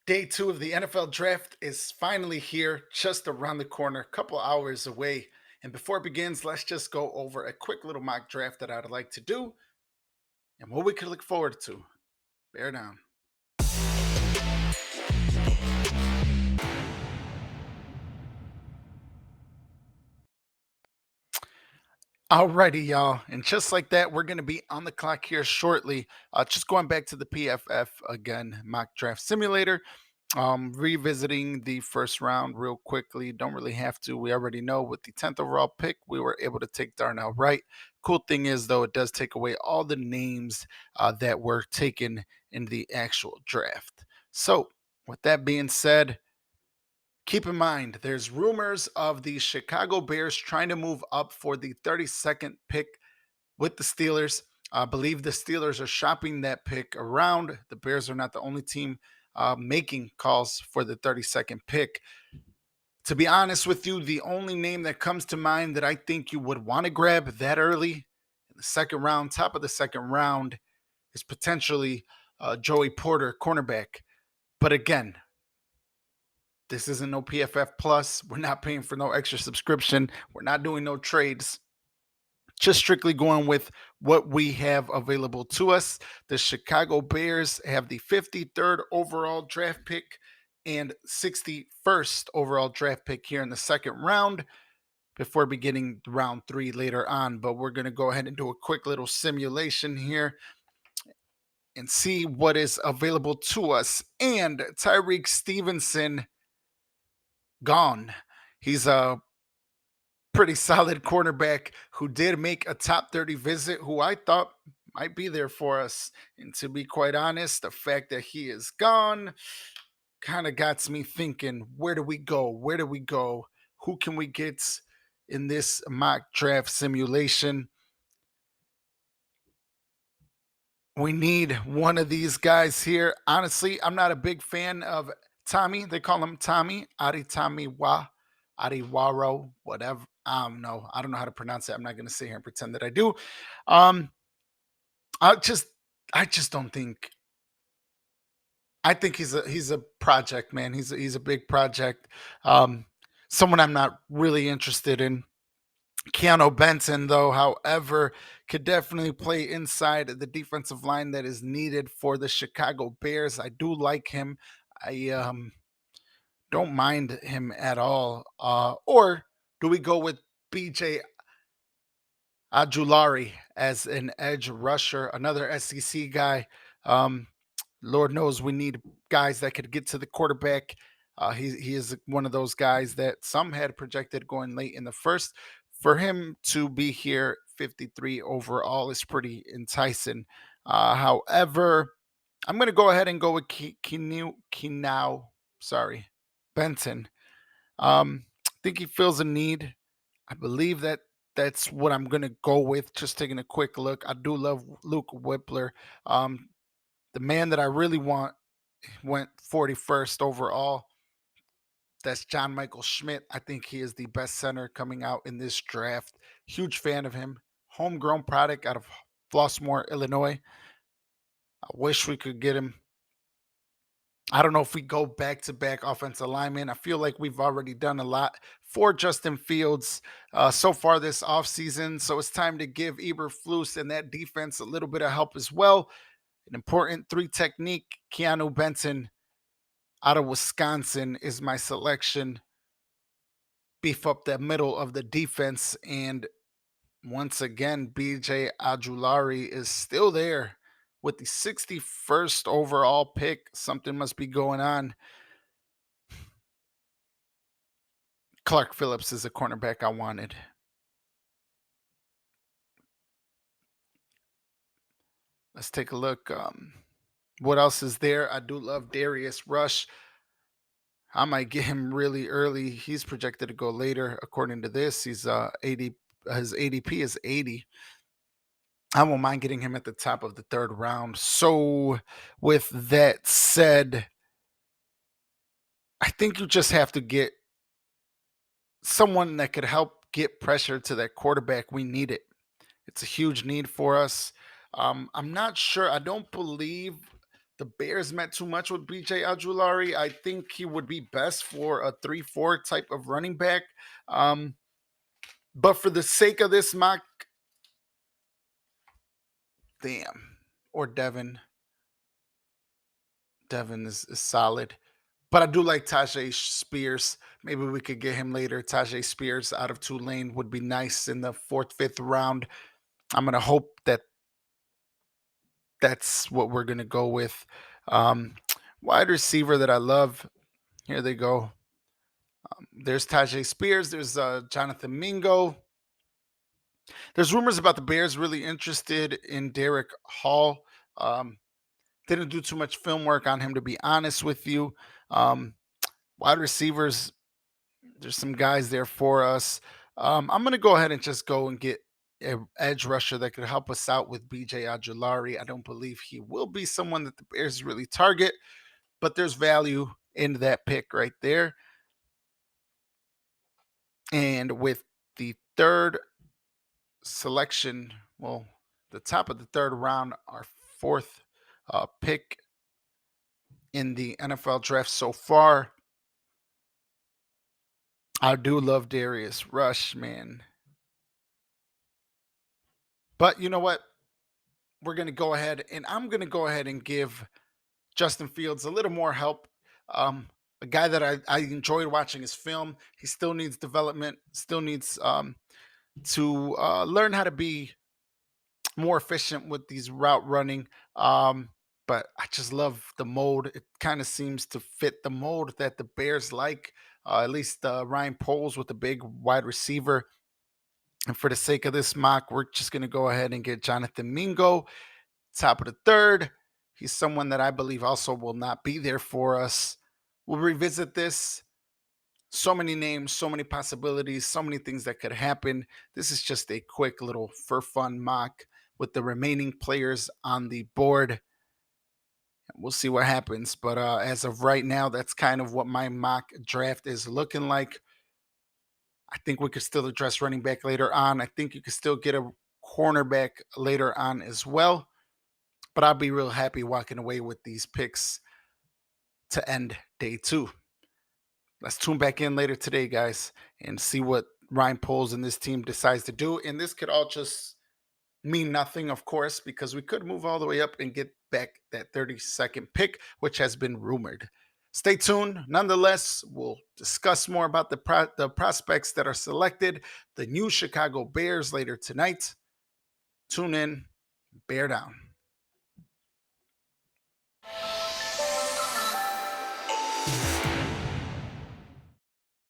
Day two of the NFL draft is finally here, just around the corner, a couple hours away. And before it begins, let's just go over a quick little mock draft that I'd like to do and what we could look forward to. Bear down. Alrighty, y'all. And just like that, we're going to be on the clock here shortly. Just going back to the PFF again, mock draft simulator. Revisiting the first round real quickly. Don't really have to. We already know with the 10th overall pick, we were able to take Darnell Wright. Cool thing is, though, it does take away all the names that were taken in the actual draft. So, with that being said, keep in mind there's rumors of the Chicago Bears trying to move up for the 32nd pick with the Steelers. I believe the Steelers are shopping that pick around. The Bears are not the only team making calls for the 32nd pick. To be honest with you, the only name that comes to mind that I think you would want to grab that early in the second round, top of the second round, is potentially Joey Porter, cornerback. But again, this isn't no PFF Plus. We're not paying for no extra subscription. We're not doing no trades, just strictly going with what we have available to us. The Chicago Bears have the 53rd overall draft pick and 61st overall draft pick here in the second round before beginning round three later on. But we're going to go ahead and do a quick little simulation here and see what is available to us. And Tyreek Stevenson gone. He's a pretty solid cornerback who did make a top 30 visit, who I thought might be there for us. And to be quite honest, the fact that he is gone kind of got me thinking, where do we go? Where do we go? Who can we get in this mock draft simulation? We need one of these guys here. Honestly, I'm not a big fan of Tommy. They call him Tommy, Ariwaro, whatever. I don't know. I don't know how to pronounce it. I'm not going to sit here and pretend that I do. Um, I just, I just don't think. I think he's a project, man. He's a big project. Um, Someone I'm not really interested in. Keanu Benson, though, however, could definitely play inside the defensive line that is needed for the Chicago Bears. I do like him. I don't mind him at all. Or do we go with BJ Ajulari as an edge rusher, another SEC guy? Um, Lord knows we need guys that could get to the quarterback. He is one of those guys that some had projected going late in the first. For him to be here 53 overall is pretty enticing. However, I'm going to go ahead and go with Kinau, sorry, Benton. I think he feels a need. I believe that that's what I'm going to go with. Just taking a quick look. I do love Luke Whippler. Um, the man that I really want went 41st overall. That's John Michael Schmidt. I think he is the best center coming out in this draft. Huge fan of him. Homegrown product out of Flossmoor, Illinois. I wish we could get him. I don't know if we go back to back offensive linemen. I feel like we've already done a lot for Justin Fields so far this offseason. So it's time to give Eberflus and that defense a little bit of help as well. An important three technique, Keanu Benson out of Wisconsin is my selection. Beef up the middle of the defense. And once again, BJ Ajulari is still there with the 61st overall pick. Something must be going on. Clark Phillips is a cornerback I wanted. Let's take a look. What else is there? I do love Darius Rush. I might get him really early. He's projected to go later, according to this. He's 80. His ADP is 80. I won't mind getting him at the top of the third round. So, with that said, I think you just have to get someone that could help get pressure to that quarterback. We need it. It's a huge need for us. I'm not sure. I don't believe the Bears met too much with BJ Ajulari. I think he would be best for a 3-4 type of running back. Um, but for the sake of this mock, damn, or Devin. Devin is solid. But I do like Tajay Spears. Maybe we could get him later. Tajay Spears out of Tulane would be nice in the fourth, fifth round. I'm gonna hope that that's what we're gonna go with. Um, Wide receiver that I love. Here they go. There's Tajay Spears. There's Jonathan Mingo. There's rumors about the Bears really interested in Derek Hall. Um, didn't do too much film work on him, to be honest with you. Um, Wide receivers, there's some guys there for us. I'm going to go ahead and just go and get an edge rusher that could help us out with BJ Ajulari. I don't believe he will be someone that the Bears really target, but there's value in that pick right there. And with the third selection, well, the top of the third round, our fourth pick in the NFL draft so far, I do love Darius Rush, man. But you know what? We're going to go ahead and I'm going to go ahead and give Justin Fields a little more help. A guy that I enjoyed watching his film. He still needs development, still needs to learn how to be more efficient with these route running. But I just love the mold. It kind of seems to fit the mold that the Bears like. At least Ryan Poles with the big wide receiver. And for the sake of this mock, we're just going to go ahead and get Jonathan Mingo, top of the third. He's someone that I believe also will not be there for us. We'll revisit this. So many names, so many possibilities, so many things that could happen. This is just a quick little for fun mock with the remaining players on the board. We'll see what happens. But as of right now, that's kind of what my mock draft is looking like. I think we could still address running back later on. I think you could still get a cornerback later on as well. But I'll be real happy walking away with these picks to end day two. Let's tune back in later today, guys, and see what Ryan Poles and this team decides to do. And this could all just mean nothing, of course, because we could move all the way up and get back that 32nd pick, which has been rumored. Stay tuned. Nonetheless, we'll discuss more about the prospects that are selected, the new Chicago Bears later tonight. Tune in. Bear down.